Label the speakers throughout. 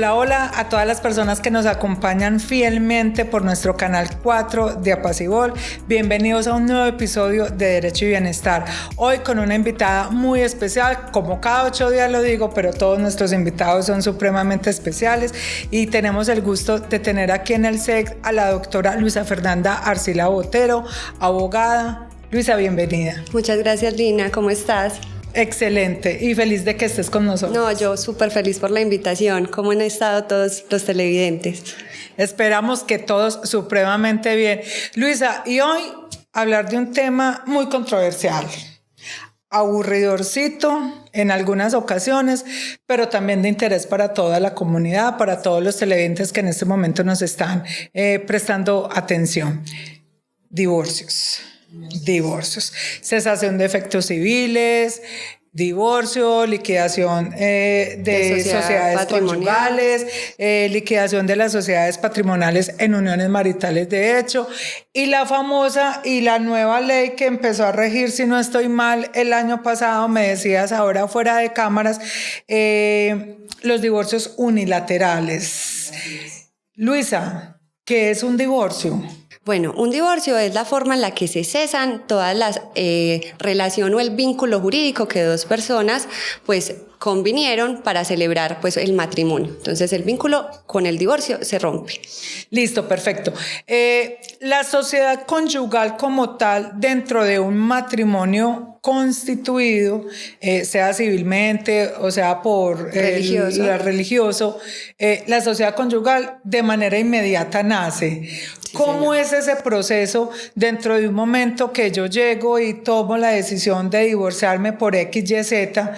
Speaker 1: Hola, hola a todas las personas que nos acompañan fielmente por nuestro canal 4 de Apacibol. Bienvenidos a un nuevo episodio de Derecho y Bienestar. Hoy con una invitada muy especial, como cada 8 días lo digo, pero todos nuestros invitados son supremamente especiales y tenemos el gusto de tener aquí en el SEC a la doctora Luisa Fernanda Arcila Botero, abogada. Luisa, bienvenida.
Speaker 2: Muchas gracias, Lina. ¿Cómo estás?
Speaker 1: Excelente y feliz de que estés con nosotros.
Speaker 2: No, yo súper feliz por la invitación. ¿Cómo han estado todos los televidentes?
Speaker 1: Esperamos que todos supremamente bien. Luisa, y hoy hablar de un tema muy controversial, aburridorcito en algunas ocasiones, pero también de interés para toda la comunidad, para todos los televidentes que en este momento nos están prestando atención. Divorcios, cesación de efectos civiles, divorcio, liquidación de sociedades conyugales, liquidación de las sociedades patrimoniales en uniones maritales de hecho, y la famosa y la nueva ley que empezó a regir, si no estoy mal, el año pasado, me decías ahora fuera de cámaras, los divorcios unilaterales. Luisa, ¿qué es un divorcio?
Speaker 2: Bueno, un divorcio es la forma en la que se cesan todas las relación o el vínculo jurídico que dos personas pues convinieron para celebrar pues el matrimonio. Entonces el vínculo con el divorcio se rompe.
Speaker 1: Listo, perfecto. La sociedad conyugal como tal dentro de un matrimonio constituido, sea civilmente o sea por religioso, la sociedad conyugal de manera inmediata nace. Sí, ¿cómo es ese proceso dentro de un momento que yo llego y tomo la decisión de divorciarme por X, Y, Z?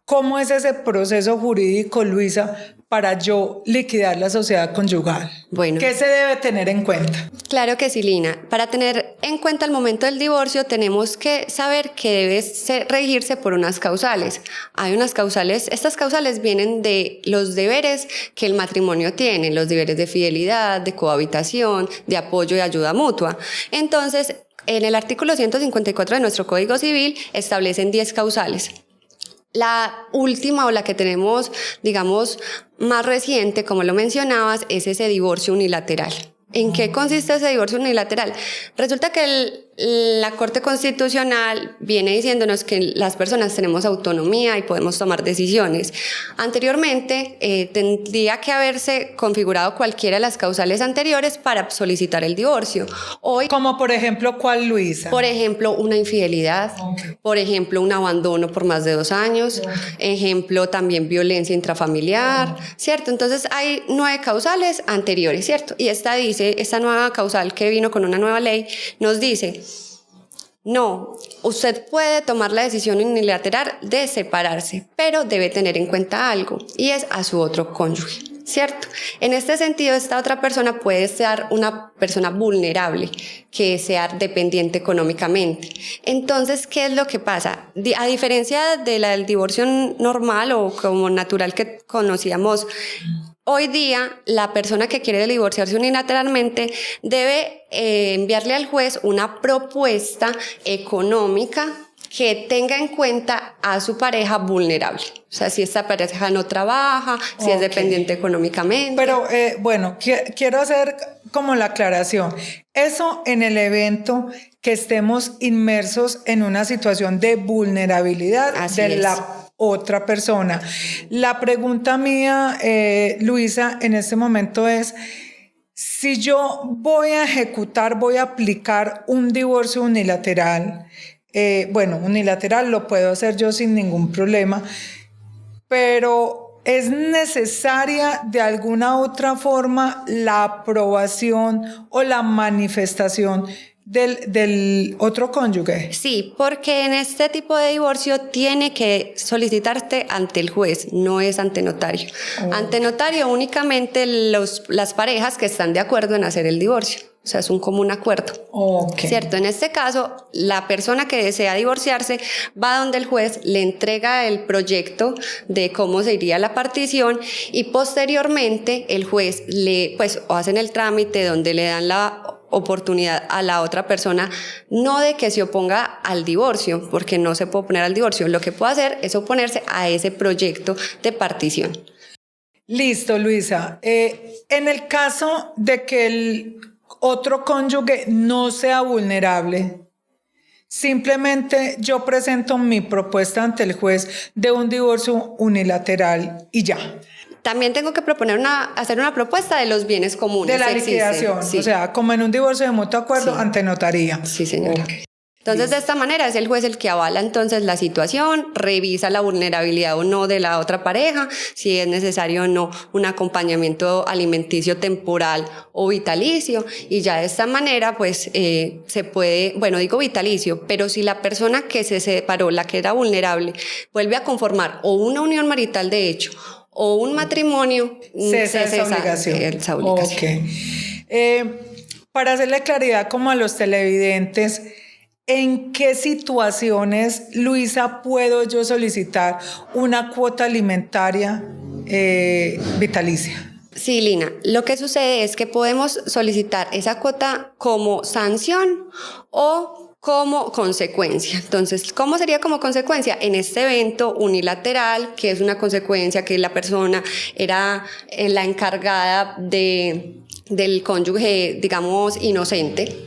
Speaker 1: ¿Cómo es ese proceso jurídico, Luisa, para yo liquidar la sociedad conyugal? Bueno, ¿qué se debe tener en cuenta?
Speaker 2: Claro que sí, Lina. Para tener en cuenta el momento del divorcio, tenemos que saber que debe regirse por unas causales. Hay unas causales, estas causales vienen de los deberes que el matrimonio tiene, los deberes de fidelidad, de cohabitación, de apoyo y ayuda mutua. Entonces, en el artículo 154 de nuestro Código Civil establecen 10 causales. La última o la que tenemos, digamos, más reciente, como lo mencionabas, es ese divorcio unilateral. ¿En qué consiste ese divorcio unilateral? Resulta que la Corte Constitucional viene diciéndonos que las personas tenemos autonomía y podemos tomar decisiones. Anteriormente tendría que haberse configurado cualquiera de las causales anteriores para solicitar el divorcio. Hoy,
Speaker 1: como por ejemplo, ¿cuál, Luisa?
Speaker 2: Por ejemplo, una infidelidad, por ejemplo, un abandono por más de 2 años, ejemplo, también violencia intrafamiliar, ¿cierto? Entonces hay 9 causales anteriores, ¿cierto? Y esta nueva causal que vino con una nueva ley nos dice: no, usted puede tomar la decisión unilateral de separarse, pero debe tener en cuenta algo, y es a su otro cónyuge, ¿cierto? En este sentido, esta otra persona puede ser una persona vulnerable, que sea dependiente económicamente. Entonces, ¿qué es lo que pasa? A diferencia del divorcio normal o como natural que conocíamos, hoy día, la persona que quiere divorciarse unilateralmente debe enviarle al juez una propuesta económica que tenga en cuenta a su pareja vulnerable. O sea, si esta pareja no trabaja, si es dependiente económicamente.
Speaker 1: Pero bueno, quiero hacer como la aclaración. Eso en el evento que estemos inmersos en una situación de vulnerabilidad la otra persona. La pregunta mía, Luisa, en este momento es: si yo voy a aplicar un divorcio unilateral, unilateral lo puedo hacer yo sin ningún problema, pero ¿es necesaria de alguna otra forma la aprobación o la manifestación del otro cónyuge?
Speaker 2: Sí, porque en este tipo de divorcio tiene que solicitarte ante el juez, no es ante notario. Ante notario únicamente las parejas que están de acuerdo en hacer el divorcio. O sea, es un común acuerdo. ¿Cierto? En este caso, la persona que desea divorciarse va donde el juez, le entrega el proyecto de cómo se iría la partición y posteriormente el juez hacen el trámite donde le dan la oportunidad a la otra persona, no de que se oponga al divorcio, porque no se puede oponer al divorcio, lo que puede hacer es oponerse a ese proyecto de partición.
Speaker 1: Listo, Luisa. En el caso de que el otro cónyuge no sea vulnerable, simplemente yo presento mi propuesta ante el juez de un divorcio unilateral y ya.
Speaker 2: También tengo que hacer una propuesta de los bienes comunes.
Speaker 1: De la liquidación, sí. O sea, como en un divorcio de mutuo acuerdo, sí, ante notaría.
Speaker 2: Sí, señora. Okay. Entonces, de esta manera es el juez el que avala entonces la situación, revisa la vulnerabilidad o no de la otra pareja, si es necesario o no un acompañamiento alimenticio temporal o vitalicio, y ya de esta manera pues se puede, bueno, digo vitalicio, pero si la persona que se separó, la que era vulnerable, vuelve a conformar o una unión marital de hecho o un matrimonio,
Speaker 1: cesa esa obligación. Okay. Para hacerle claridad como a los televidentes, ¿en qué situaciones, Luisa, puedo yo solicitar una cuota alimentaria vitalicia?
Speaker 2: Sí, Lina, lo que sucede es que podemos solicitar esa cuota como sanción o como consecuencia. Entonces, ¿cómo sería como consecuencia? En este evento unilateral, que es una consecuencia que la persona era la encargada del cónyuge, digamos, inocente.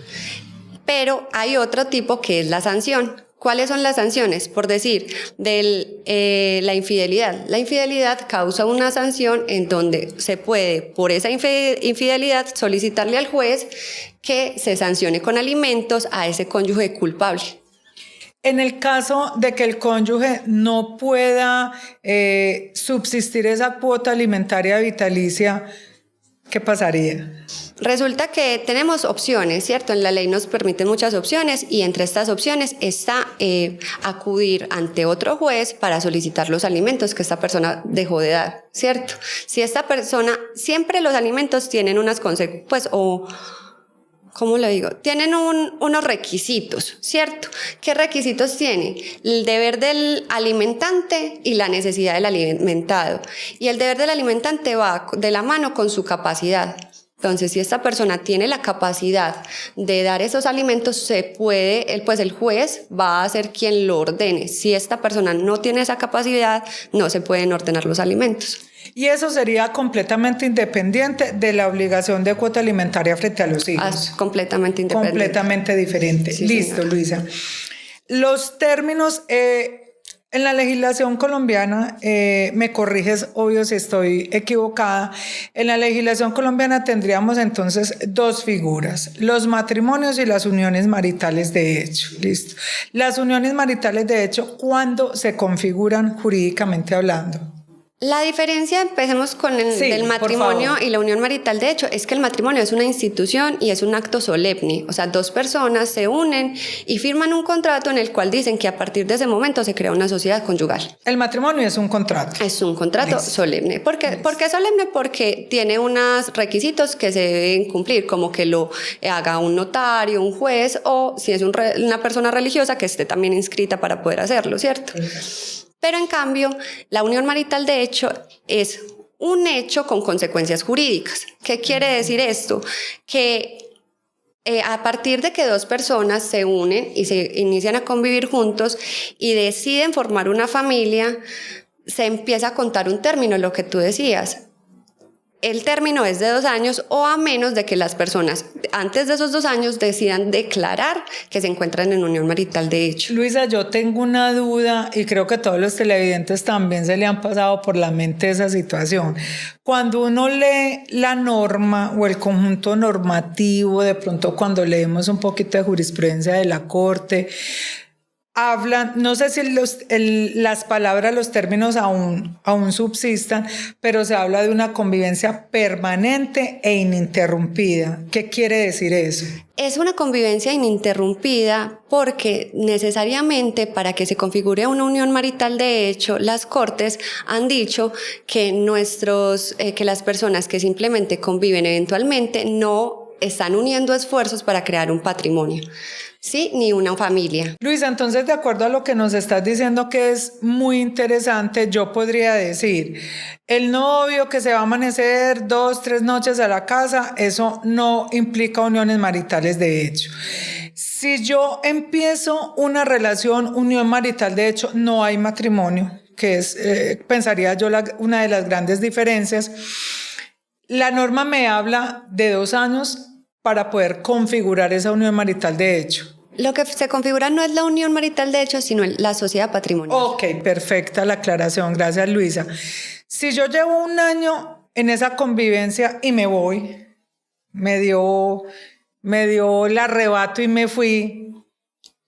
Speaker 2: Pero hay otro tipo que es la sanción. ¿Cuáles son las sanciones? Por decir, la infidelidad. La infidelidad causa una sanción en donde se puede, por esa infidelidad, solicitarle al juez que se sancione con alimentos a ese cónyuge culpable.
Speaker 1: En el caso de que el cónyuge no pueda subsistir esa cuota alimentaria vitalicia, ¿qué pasaría?
Speaker 2: Resulta que tenemos opciones, ¿cierto? En la ley nos permiten muchas opciones y entre estas opciones está acudir ante otro juez para solicitar los alimentos que esta persona dejó de dar, ¿cierto? Si esta persona, siempre los alimentos tienen unas consecuencias, pues, o... ¿cómo lo digo? Tienen unos requisitos, ¿cierto? ¿Qué requisitos tiene? El deber del alimentante y la necesidad del alimentado. Y el deber del alimentante va de la mano con su capacidad. Entonces, si esta persona tiene la capacidad de dar esos alimentos, se puede, pues el juez va a ser quien lo ordene. Si esta persona no tiene esa capacidad, no se pueden ordenar los alimentos.
Speaker 1: Y eso sería completamente independiente de la obligación de cuota alimentaria frente a los hijos.
Speaker 2: Completamente independiente.
Speaker 1: Completamente diferente. Sí, listo, señora. Luisa. Los términos... en la legislación colombiana, me corriges, obvio, si estoy equivocada, en la legislación colombiana tendríamos entonces dos figuras, los matrimonios y las uniones maritales de hecho. Listo. Las uniones maritales de hecho, ¿cuándo se configuran jurídicamente hablando?
Speaker 2: La diferencia, empecemos con el matrimonio y la unión marital de hecho, es que el matrimonio es una institución y es un acto solemne, o sea, dos personas se unen y firman un contrato en el cual dicen que a partir de ese momento se crea una sociedad conyugal.
Speaker 1: El matrimonio es un contrato.
Speaker 2: Es un contrato solemne. ¿Por qué es solemne? Porque tiene unos requisitos que se deben cumplir, como que lo haga un notario, un juez, o si es una persona religiosa que esté también inscrita para poder hacerlo, ¿cierto? Pero en cambio, la unión marital de hecho es un hecho con consecuencias jurídicas. ¿Qué quiere decir esto? Que a partir de que dos personas se unen y se inician a convivir juntos y deciden formar una familia, se empieza a contar un término, lo que tú decías. El término es de 2 años o a menos de que las personas antes de esos 2 años decidan declarar que se encuentran en unión marital de hecho.
Speaker 1: Luisa, yo tengo una duda y creo que todos los televidentes también se le han pasado por la mente esa situación. Cuando uno lee la norma o el conjunto normativo, de pronto cuando leemos un poquito de jurisprudencia de la Corte, hablan, no sé si las palabras, los términos aún subsistan, pero se habla de una convivencia permanente e ininterrumpida. ¿Qué quiere decir eso?
Speaker 2: Es una convivencia ininterrumpida porque necesariamente para que se configure una unión marital de hecho, las Cortes han dicho que que las personas que simplemente conviven eventualmente no están uniendo esfuerzos para crear un patrimonio. Sí, ni una familia.
Speaker 1: Luisa, entonces de acuerdo a lo que nos estás diciendo que es muy interesante, yo podría decir, el novio que se va a amanecer 2, 3 noches a la casa, eso no implica uniones maritales de hecho. Si yo empiezo una relación, unión marital de hecho, no hay matrimonio. que es, pensaría yo, una de las grandes diferencias. La norma me habla de 2 años para poder configurar esa unión marital de hecho.
Speaker 2: Lo que se configura no es la unión marital de hecho, sino la sociedad patrimonial.
Speaker 1: Ok, perfecta la aclaración. Gracias, Luisa. Si yo llevo 1 año en esa convivencia y me voy, me dio el arrebato y me fui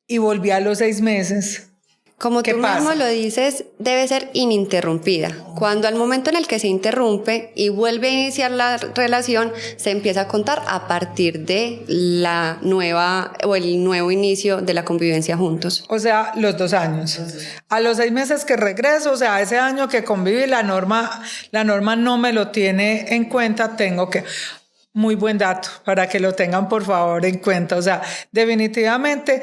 Speaker 1: y volví a los 6 meses.
Speaker 2: Como tú mismo lo dices, debe ser ininterrumpida. Cuando al momento en el que se interrumpe y vuelve a iniciar la relación, se empieza a contar a partir de la nueva o el nuevo inicio de la convivencia juntos.
Speaker 1: O sea, los 2 años. A los 6 meses que regreso, o sea, ese año que conviví, la norma no me lo tiene en cuenta, tengo que... Muy buen dato, para que lo tengan por favor en cuenta. O sea, definitivamente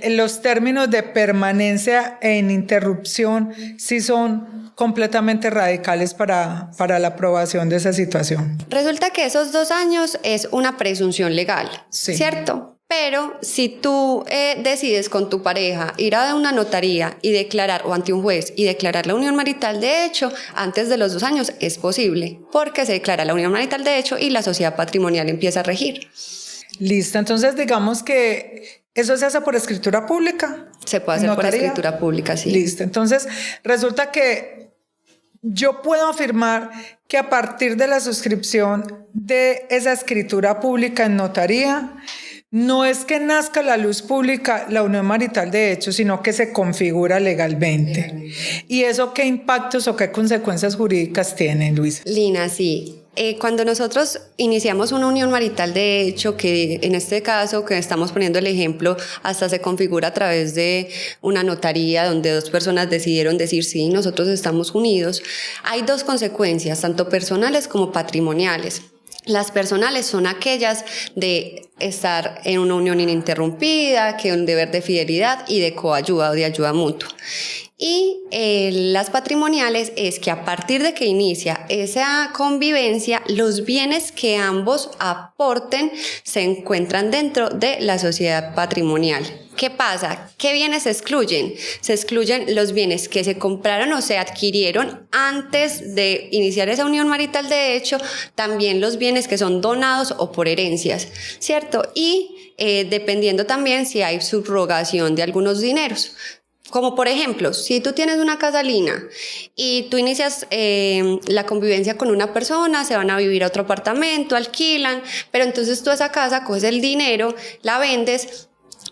Speaker 1: los términos de permanencia e ininterrupción sí son completamente radicales para la aprobación de esa situación.
Speaker 2: Resulta que esos 2 años es una presunción legal, sí. ¿Cierto? Pero si tú decides con tu pareja ir a una notaría y declarar, o ante un juez, y declarar la unión marital de hecho, antes de los 2 años es posible, porque se declara la unión marital de hecho y la sociedad patrimonial empieza a regir.
Speaker 1: Listo, entonces digamos que eso se hace por escritura pública.
Speaker 2: Se puede hacer por escritura pública, sí.
Speaker 1: Listo, entonces resulta que yo puedo afirmar que a partir de la suscripción de esa escritura pública en notaría, no es que nazca a la luz pública la unión marital de hecho, sino que se configura legalmente. ¿Y eso qué impactos o qué consecuencias jurídicas tiene, Luisa?
Speaker 2: Lina, sí. Cuando nosotros iniciamos una unión marital de hecho, que en este caso que estamos poniendo el ejemplo, hasta se configura a través de una notaría donde 2 personas decidieron decir sí, nosotros estamos unidos, hay 2 consecuencias, tanto personales como patrimoniales. Las personales son aquellas de estar en una unión ininterrumpida, que un deber de fidelidad y de coayuda o de ayuda mutua. Y las patrimoniales es que a partir de que inicia esa convivencia, los bienes que ambos aporten se encuentran dentro de la sociedad patrimonial. ¿Qué pasa? ¿Qué bienes se excluyen? Se excluyen los bienes que se compraron o se adquirieron antes de iniciar esa unión marital de hecho, también los bienes que son donados o por herencias, ¿cierto? Y dependiendo también si hay subrogación de algunos dineros. Como por ejemplo, si tú tienes una casa, Lina, y tú inicias la convivencia con una persona, se van a vivir a otro apartamento, alquilan, pero entonces tú esa casa coges el dinero, la vendes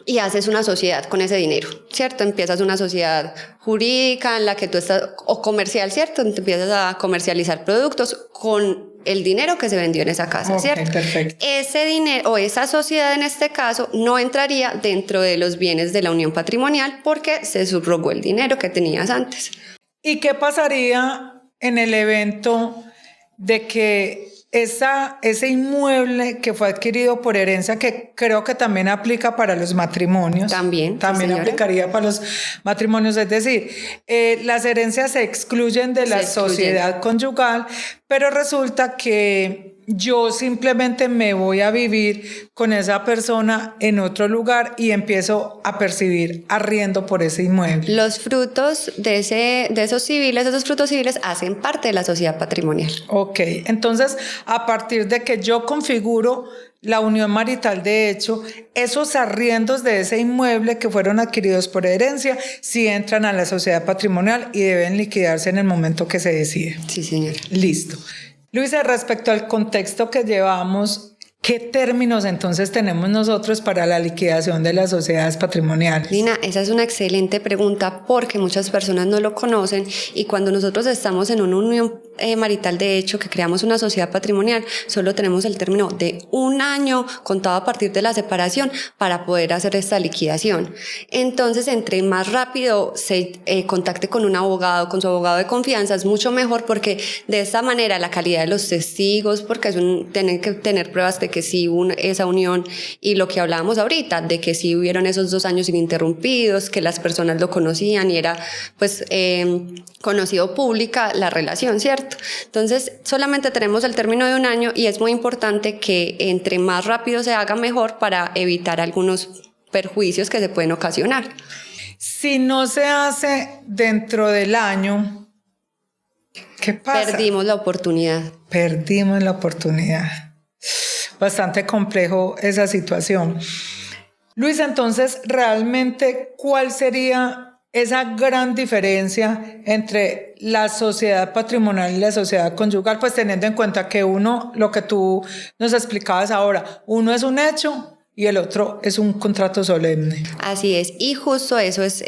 Speaker 2: y haces una sociedad con ese dinero, ¿cierto? Empiezas una sociedad jurídica en la que tú estás, o comercial, ¿cierto? Empiezas a comercializar productos con el dinero que se vendió en esa casa, ¿cierto?
Speaker 1: Perfecto.
Speaker 2: Ese dinero o esa sociedad en este caso no entraría dentro de los bienes de la unión patrimonial porque se subrogó el dinero que tenías antes.
Speaker 1: ¿Y qué pasaría en el evento de que ese inmueble que fue adquirido por herencia, que creo que también aplica para los matrimonios?
Speaker 2: También sí,
Speaker 1: aplicaría para los matrimonios, es decir, las herencias se excluyen de la sociedad conyugal, pero resulta que yo simplemente me voy a vivir con esa persona en otro lugar y empiezo a percibir arriendo por ese inmueble.
Speaker 2: Los frutos de esos frutos civiles hacen parte de la sociedad patrimonial.
Speaker 1: Ok, entonces a partir de que yo configuro la unión marital de hecho, esos arriendos de ese inmueble que fueron adquiridos por herencia sí entran a la sociedad patrimonial y deben liquidarse en el momento que se decide.
Speaker 2: Sí, señora.
Speaker 1: Listo. Luisa, respecto al contexto que llevamos, ¿qué términos entonces tenemos nosotros para la liquidación de las sociedades patrimoniales?
Speaker 2: Lina, esa es una excelente pregunta porque muchas personas no lo conocen y cuando nosotros estamos en una unión marital de hecho, que creamos una sociedad patrimonial, solo tenemos el término de 1 año contado a partir de la separación para poder hacer esta liquidación. Entonces, entre más rápido se contacte con un abogado, con su abogado de confianza, es mucho mejor porque de esta manera la calidad de los testigos, porque tienen que tener pruebas de que sí hubo esa unión y lo que hablábamos ahorita, de que sí hubieron esos 2 años ininterrumpidos, que las personas lo conocían y era pues conocido pública la relación, ¿cierto? Entonces solamente tenemos el término de 1 año y es muy importante que entre más rápido se haga mejor para evitar algunos perjuicios que se pueden ocasionar.
Speaker 1: Si no se hace dentro del año, ¿qué pasa?
Speaker 2: Perdimos la oportunidad.
Speaker 1: Perdimos la oportunidad. Bastante complejo esa situación. Luisa, entonces, realmente, ¿cuál sería esa gran diferencia entre la sociedad patrimonial y la sociedad conyugal? Pues teniendo en cuenta que uno, lo que tú nos explicabas ahora, uno es un hecho y el otro es un contrato solemne.
Speaker 2: Así es, y justo eso es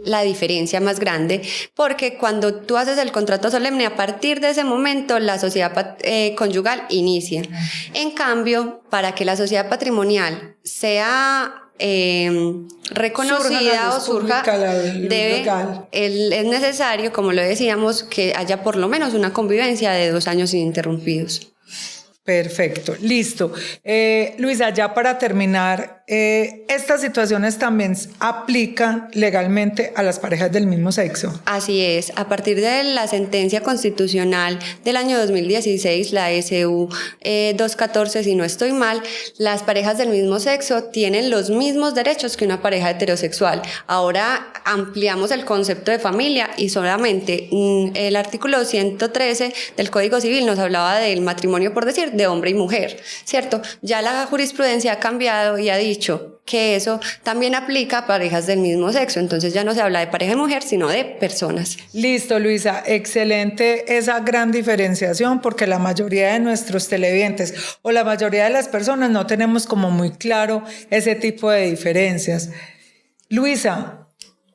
Speaker 2: la diferencia más grande, porque cuando tú haces el contrato solemne, a partir de ese momento la sociedad conyugal inicia. En cambio, para que la sociedad patrimonial sea reconocida o surja, es necesario, como lo decíamos, que haya por lo menos una convivencia de 2 años ininterrumpidos.
Speaker 1: Perfecto, listo. Luisa, ya para terminar, estas situaciones también aplican legalmente a las parejas del mismo sexo.
Speaker 2: Así es, a partir de la sentencia constitucional del año 2016, la SU 214, si no estoy mal, las parejas del mismo sexo tienen los mismos derechos que una pareja heterosexual. Ahora ampliamos el concepto de familia y solamente el artículo 113 del Código Civil nos hablaba del matrimonio, por decir, de hombre y mujer, ¿cierto? Ya la jurisprudencia ha cambiado y ha dicho que eso también aplica a parejas del mismo sexo, entonces ya no se habla de pareja de mujer, sino de personas.
Speaker 1: Listo, Luisa, excelente esa gran diferenciación, porque la mayoría de nuestros televidentes o la mayoría de las personas no tenemos como muy claro ese tipo de diferencias. Luisa,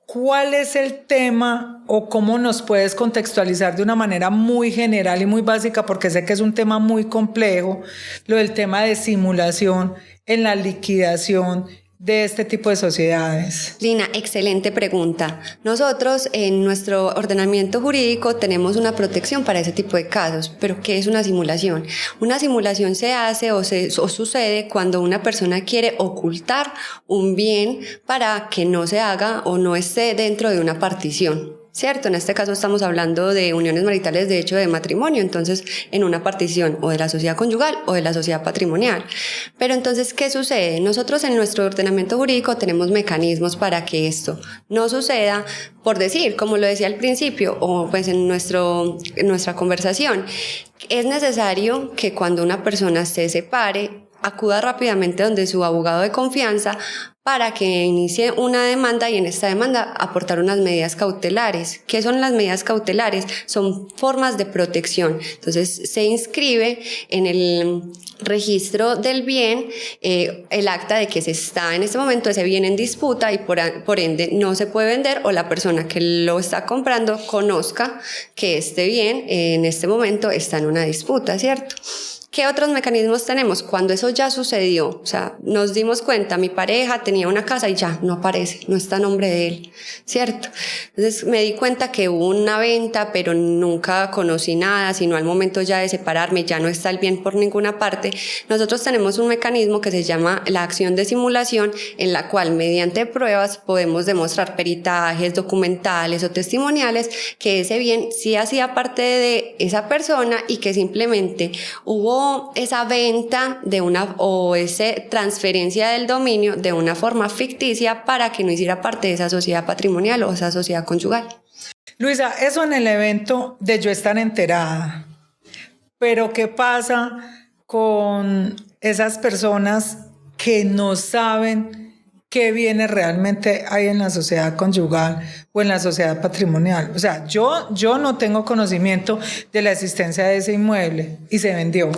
Speaker 1: ¿cuál es el tema o cómo nos puedes contextualizar de una manera muy general y muy básica, porque sé que es un tema muy complejo, lo del tema de simulación en la liquidación de este tipo de sociedades?
Speaker 2: Lina, excelente pregunta. Nosotros en nuestro ordenamiento jurídico tenemos una protección para ese tipo de casos, pero ¿qué es una simulación? Una simulación se hace o sucede cuando una persona quiere ocultar un bien para que no se haga o no esté dentro de una partición. ¿Cierto? En este caso estamos hablando de uniones maritales de hecho de matrimonio, entonces en una partición o de la sociedad conyugal o de la sociedad patrimonial. Pero entonces, ¿qué sucede? Nosotros en nuestro ordenamiento jurídico tenemos mecanismos para que esto no suceda, por decir, como lo decía al principio, o pues en nuestra conversación, es necesario que cuando una persona se separe, acuda rápidamente donde su abogado de confianza para que inicie una demanda y en esta demanda aportar unas medidas cautelares. ¿Qué son las medidas cautelares? Son formas de protección. Entonces se inscribe en el registro del bien el acta de que se está en este momento ese bien en disputa y por ende no se puede vender, o la persona que lo está comprando conozca que este bien en este momento está en una disputa, ¿cierto? ¿Qué otros mecanismos tenemos? Cuando eso ya sucedió, o sea, nos dimos cuenta, mi pareja tenía una casa y ya no aparece, no está a nombre de él, ¿cierto? Entonces me di cuenta que hubo una venta, pero nunca conocí nada, sino al momento ya de separarme, ya no está el bien por ninguna parte. Nosotros tenemos un mecanismo que se llama la acción de simulación, en la cual mediante pruebas podemos demostrar peritajes, documentales o testimoniales que ese bien sí hacía parte de esa persona y que simplemente hubo esa venta esa transferencia del dominio de una forma ficticia para que no hiciera parte de esa sociedad patrimonial o esa sociedad conyugal.
Speaker 1: Luisa, eso en el evento de yo estar enterada, pero ¿qué pasa con esas personas que no saben qué bienes realmente hay en la sociedad conyugal o en la sociedad patrimonial? O sea, yo no tengo conocimiento de la existencia de ese inmueble y se vendió.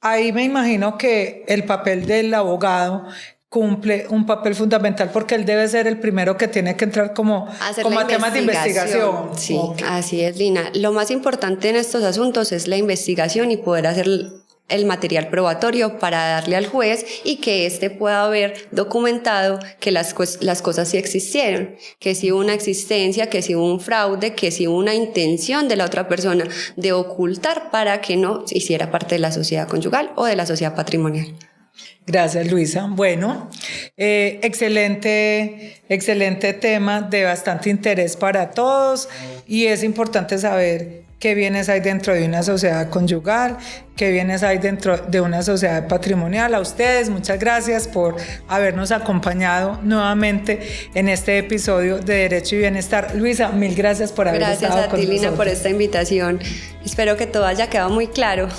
Speaker 1: Ahí me imagino que el papel del abogado cumple un papel fundamental, porque él debe ser el primero que tiene que entrar como a temas de investigación.
Speaker 2: Sí, okay. Así es, Lina. Lo más importante en estos asuntos es la investigación y poder hacer el material probatorio para darle al juez y que éste pueda haber documentado que las cosas sí existieron, que sí hubo una existencia, que sí hubo un fraude, que sí hubo una intención de la otra persona de ocultar para que no hiciera parte de la sociedad conyugal o de la sociedad patrimonial.
Speaker 1: Gracias, Luisa. Bueno, excelente tema de bastante interés para todos, y es importante saber qué bienes hay dentro de una sociedad conyugal, qué bienes hay dentro de una sociedad patrimonial. A ustedes, muchas gracias por habernos acompañado nuevamente en este episodio de Derecho y Bienestar. Luisa, mil gracias por haber estado con nosotros.
Speaker 2: Gracias a ti, Lina, por esta invitación. Espero que todo haya quedado muy claro.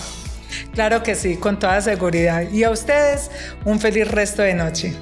Speaker 1: Claro que sí, con toda seguridad. Y a ustedes, un feliz resto de noche.